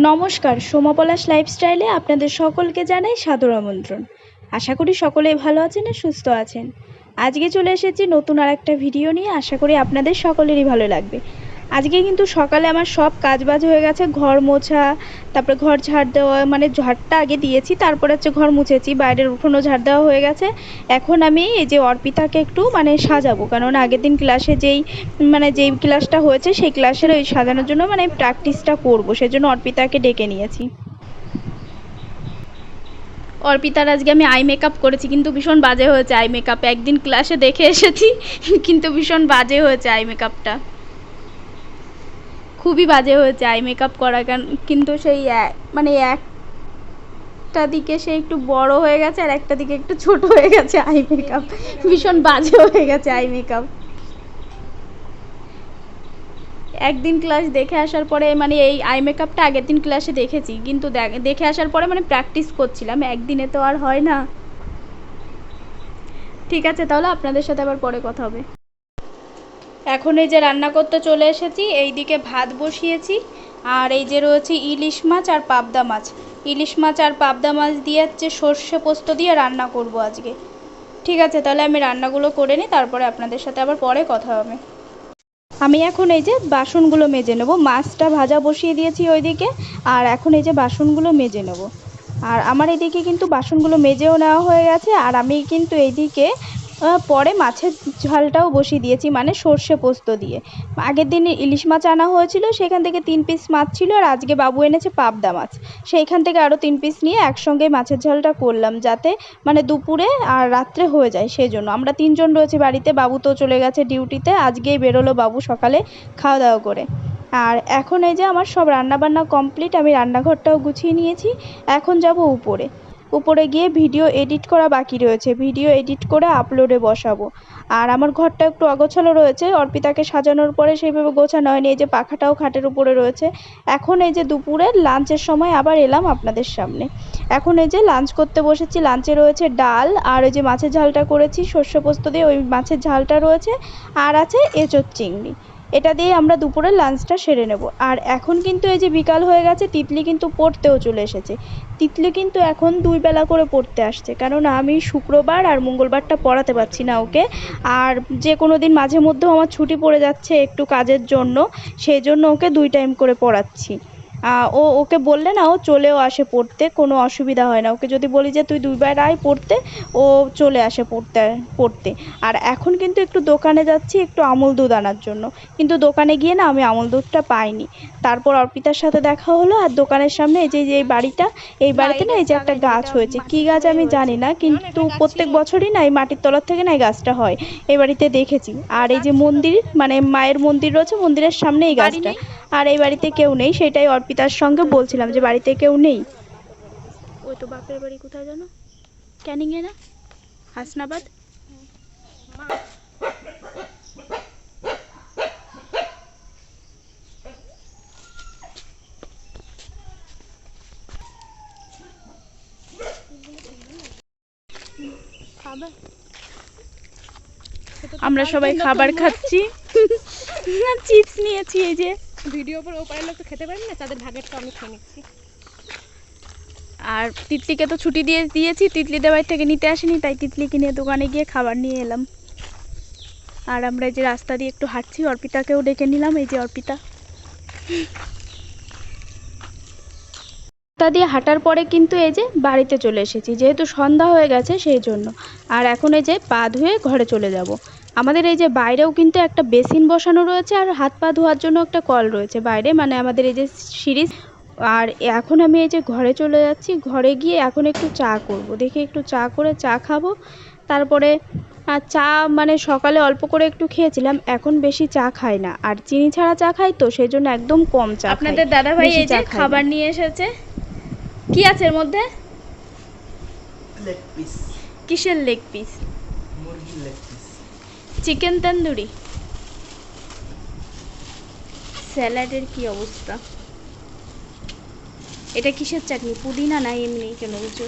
নমস্কার, সোমা পলাশ লাইফস্টাইলে আপনাদের সকলকে জানাই সাদর আমন্ত্রণ। আশা করি সকলেই ভালো আছেন আর সুস্থ আছেন। আজকে চলে এসেছি নতুন আর একটা ভিডিও নিয়ে, আশা করি আপনাদের সকলেরই ভালো লাগবে। আজকে কিন্তু সকালে আমার সব কাজবাজ হয়ে গেছে, ঘর মোছা, তারপরে ঘর ঝাড় দেওয়া, মানে ঝাড়টা আগে দিয়েছি, তারপরে হচ্ছে ঘর মুছেছি, বাইরের উঠোনও ঝাড় দেওয়া হয়ে গেছে। এখন আমি এই যে অর্পিতাকে একটু সাজাবো, কারণ আগের দিন ক্লাসে যেই ক্লাসটা হয়েছে সেই ক্লাসের ওই সাজানোর জন্য প্র্যাকটিসটা করবো, সেজন্য অর্পিতাকে ডেকে নিয়েছি। অর্পিতার আজকে আমি আই মেকআপ করেছি, কিন্তু ভীষণ বাজে হয়েছে আই মেকআপ। একদিন ক্লাসে দেখে এসেছি, কিন্তু ভীষণ বাজে হয়েছে আই মেকআপটা, খুবই বাজে হয়েছে আই মেকআপ করা। কিন্তু সেই একটা দিকে সে একটু বড় হয়ে গেছে আর একটা দিকে একটু ছোট হয়ে গেছে আই মেকআপ, ভীষণ বাজে হয়ে গেছে আই মেকআপ। একদিন ক্লাস দেখে আসার পরে এই আই মেকআপটা আগের দিন ক্লাসে দেখেছি, কিন্তু দেখে আসার পরে প্র্যাকটিস করছিলাম, একদিনে তো আর হয় না। ঠিক আছে, তাহলে আপনাদের সাথে আবার পরে কথা হবে। এখন এই যে রান্না করতে চলে এসেছি, এইদিকে ভাত বসিয়েছি, আর এই যে রয়েছে ইলিশ মাছ আর পাবদা মাছ। ইলিশ মাছ আর পাবদা মাছ দিয়ে হচ্ছে সর্ষে পোস্ত দিয়ে রান্না করব আজকে। ঠিক আছে, তাহলে আমি রান্নাগুলো করে নিই, তারপরে আপনাদের সাথে আবার পরে কথা হবে। আমি এখন এই যে বাসনগুলো মেজে নেব, মাছটা ভাজা বসিয়ে দিয়েছি ওইদিকে, আর এখন এই যে বাসনগুলো মেজে নেব। আর আমার এইদিকে কিন্তু বাসনগুলো মেজেও নেওয়া হয়ে গেছে, আর আমি কিন্তু এইদিকে পরে মাছের ঝালটাও বসিয়ে দিয়েছি, সর্ষে পোস্ত দিয়ে। আগের দিন ইলিশ মাছ আনা হয়েছিল, সেখান থেকে 3 পিস মাছ ছিল, আর আজকে বাবু এনেছে পাবদা মাছ, সেইখান থেকে আরও 3 পিস নিয়ে একসঙ্গে মাছের ঝালটা করলাম, যাতে দুপুরে আর রাত্রে হয়ে যায়। সেই জন্য আমরা 3 জন রয়েছি বাড়িতে, বাবু তো চলে গেছে ডিউটিতে, আজকেই বেরোলো বাবু সকালে খাওয়া দাওয়া করে। আর এখন এই যে আমার সব রান্নাবান্না কমপ্লিট, আমি রান্নাঘরটাও গুছিয়ে নিয়েছি। এখন যাব উপরে গিয়ে ভিডিও এডিট করা বাকি রয়েছে, ভিডিও এডিট করে আপলোডে বসাবো। আর আমার ঘরটা একটু অগোছালো রয়েছে, অর্পিতাকে সাজানোর পরে সেইভাবে গোছানো হয়নি, এই যে পাখাটাও খাটের উপরে রয়েছে। এখন এই যে দুপুরের লাঞ্চের সময় আবার এলাম আপনাদের সামনে। এখন এই যে লাঞ্চ করতে বসেছি, লাঞ্চে রয়েছে ডাল, আর ওই যে মাছের ঝালটা করেছি সর্ষে পোস্ত দিয়ে, ওই মাছের ঝালটা রয়েছে, আর আছে এঁচোড় চিংড়ি। এটা দিয়ে আমরা দুপুরের লাঞ্চটা সেরে নেব। আর এখন কিন্তু এই যে বিকাল হয়ে গেছে, তিতলি কিন্তু পড়তেও চলে এসেছে। তিতলি কিন্তু এখন 2 বেলা করে পড়তে আসছে, কারণ আমি শুক্রবার আর মঙ্গলবারটা পড়াতে পারছি না ওকে। আর যে কোনো দিন মাঝে মধ্যেও আমার ছুটি পড়ে যাচ্ছে একটু কাজের জন্য, সেই জন্য ওকে 2 টাইম করে পড়াচ্ছি। ওকে বললে না, ও চলেও আসে পড়তে, কোনো অসুবিধা হয় না। ওকে যদি বলি যে তুই 2 বার আয় পড়তে, ও চলে আসে পড়তে। আর এখন কিন্তু একটু দোকানে যাচ্ছি একটু আমুল দুধ আনার জন্য, কিন্তু দোকানে গিয়ে না আমি আমুল দুধটা পাইনি। তারপর অর্পিতার সাথে দেখা হলো, আর দোকানের সামনে এই যে বাড়িটা, এই বাড়িতে না এই যে একটা গাছ হয়েছে, কি গাছ আমি জানি না, কিন্তু প্রত্যেক বছরই না এই মাটির তলার থেকে না এই গাছটা হয়, এই বাড়িতে দেখেছি। আর এই যে মন্দির, মায়ের মন্দির রয়েছে, মন্দিরের সামনে এই গাছটা। আর এই বাড়িতে কেউ নেই, সেটাই অর্পিতার সঙ্গে বলছিলাম যে বাড়িতে কেউ নেই। ওই তো বাপের বাড়ি কোথায় জানো, ক্যানিংয়ে না, হাসনাবাদ। আমরা সবাই খাবার খাচ্ছি, চিপস নিয়েছি, এই যে ভিডিও পর ওপারে লোক তো খেতে পারেন না, তাদের ভাগেরটা আমি খেয়ে নিচ্ছি। আর তিতলিকে তো ছুটি দিয়েছি, তিতলিদের বাড়ি থেকে নিতে আসেনি, তাই তিতলিকে নিয়ে দোকানে গিয়ে খাবার নিয়ে এলাম। আর আমরা এই যে রাস্তা দিয়ে একটু হাঁটছি, অর্পিতাকেও ডেকে নিলাম, এই যে অর্পিতা। রাস্তা দিয়ে হাঁটার পরে কিন্তু এই যে বাড়িতে চলে এসেছি, যেহেতু সন্ধ্যা হয়ে গেছে সেই জন্য। আর এখন এই যে পা ধুয়ে ঘরে চলে যাব। আমাদের এই যে বাইরেও কিন্তু একটা বেসিন বসানো রয়েছে, আর হাত পা ধোয়ার জন্য একটা কল রয়েছে বাইরে, আমাদের এই যে সিঁড়ি। আর এখন আমি এই যে ঘরে চলে যাচ্ছি, ঘরে গিয়ে এখন একটু চা করব, দেখি একটু চা করে চা খাবো। তারপরে চা সকালে অল্প করে একটু খেয়েছিলাম, এখন বেশি চা খাই না, আর চিনি ছাড়া চা খাই তো, সেই জন্য একদম কম চা খাই। আপনাদের দাদাভাই এই যে খাবার নিয়ে এসেছে, কি আছে এর মধ্যে? Leg piece. কিসের লেগ পিস? মুরগির লেগ পিস। চিকেন তন্দুরি। স্যালাডের কি অবস্থা? এটা কিসের চাটনি, পুদিনা না এমনি কোনো কিছু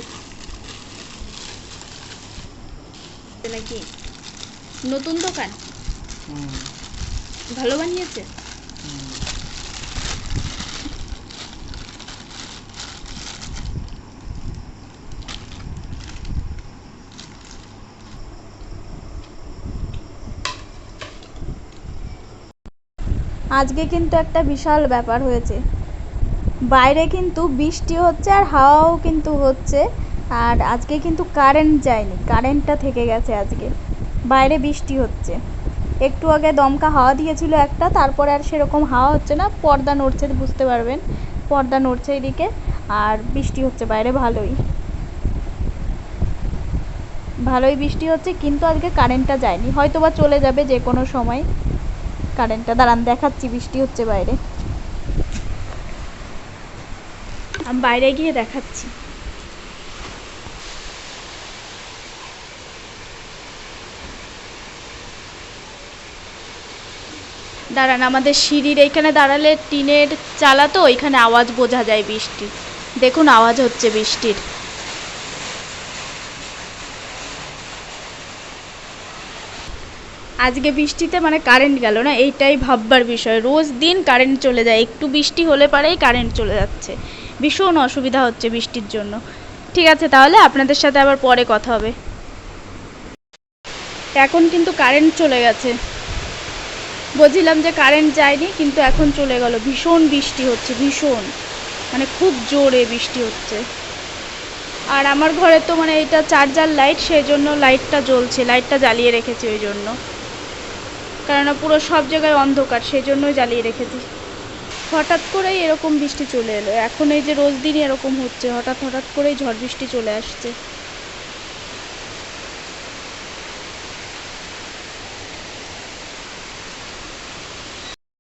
নাকি? নতুন দোকান, ভালো বানিয়েছে। আজকে কিন্তু একটা বিশাল ব্যাপার হয়েছে, বাইরে কিন্তু বৃষ্টি হচ্ছে আর হাওয়াও কিন্তু হচ্ছে, আর আজকে কিন্তু কারেন্ট যায়নি, কারেন্টটা থেকে গেছে আজকে। বাইরে বৃষ্টি হচ্ছে, একটু আগে দমকা হাওয়া দিয়েছিল একটা, তারপরে আর সেরকম হাওয়া হচ্ছে না, পর্দা নড়ছে, বুঝতে পারবেন পর্দা নড়ছে এদিকে, আর বৃষ্টি হচ্ছে বাইরে ভালোই ভালোই বৃষ্টি হচ্ছে, কিন্তু আজকে কারেন্টটা যায়নি, হয়তো বা চলে যাবে যে কোনো সময় কারেন্টটা। দাঁড়ান দেখাচ্ছি, বৃষ্টি হচ্ছে বাইরে, আমি বাইরে গিয়ে দেখাচ্ছি। দাঁড়ান, আমাদের সিঁড়ির এইখানে দাঁড়ালে টিনের চালা তো, ওইখানে আওয়াজ বোঝা যায় বৃষ্টি, দেখুন আওয়াজ হচ্ছে বৃষ্টির। আজকে বৃষ্টিতে মানে কারেন্ট গেল না, এইটাই ভাববার বিষয়, রোজ দিন কারেন্ট চলে যায়, একটু বৃষ্টি হলে পারেই কারেন্ট চলে যাচ্ছে, ভীষণ অসুবিধা হচ্ছে বৃষ্টির জন্য। ঠিক আছে, তাহলে আপনাদের সাথে আবার পরে কথা হবে। এখন কিন্তু কারেন্ট চলে গেছে, বলছিলাম যে কারেন্ট যায়নি, কিন্তু এখন চলে গেল, ভীষণ বৃষ্টি হচ্ছে, ভীষণ মানে খুব জোরে বৃষ্টি হচ্ছে। আর আমার ঘরে তো মানে এটা চার্জার লাইট, সেই জন্য লাইটটা জ্বলছে, লাইটটা জ্বালিয়ে রেখেছি ওই জন্য, কেননা পুরো সব জায়গায় অন্ধকার, সেই জন্যই জ্বালিয়ে রেখেছি। হঠাৎ করেই এরকম বৃষ্টি চলে এলো, এখন এই যে রোজ দিনই এরকম হচ্ছে, হঠাৎ হঠাৎ করেই ঝড় বৃষ্টি চলে আসছে।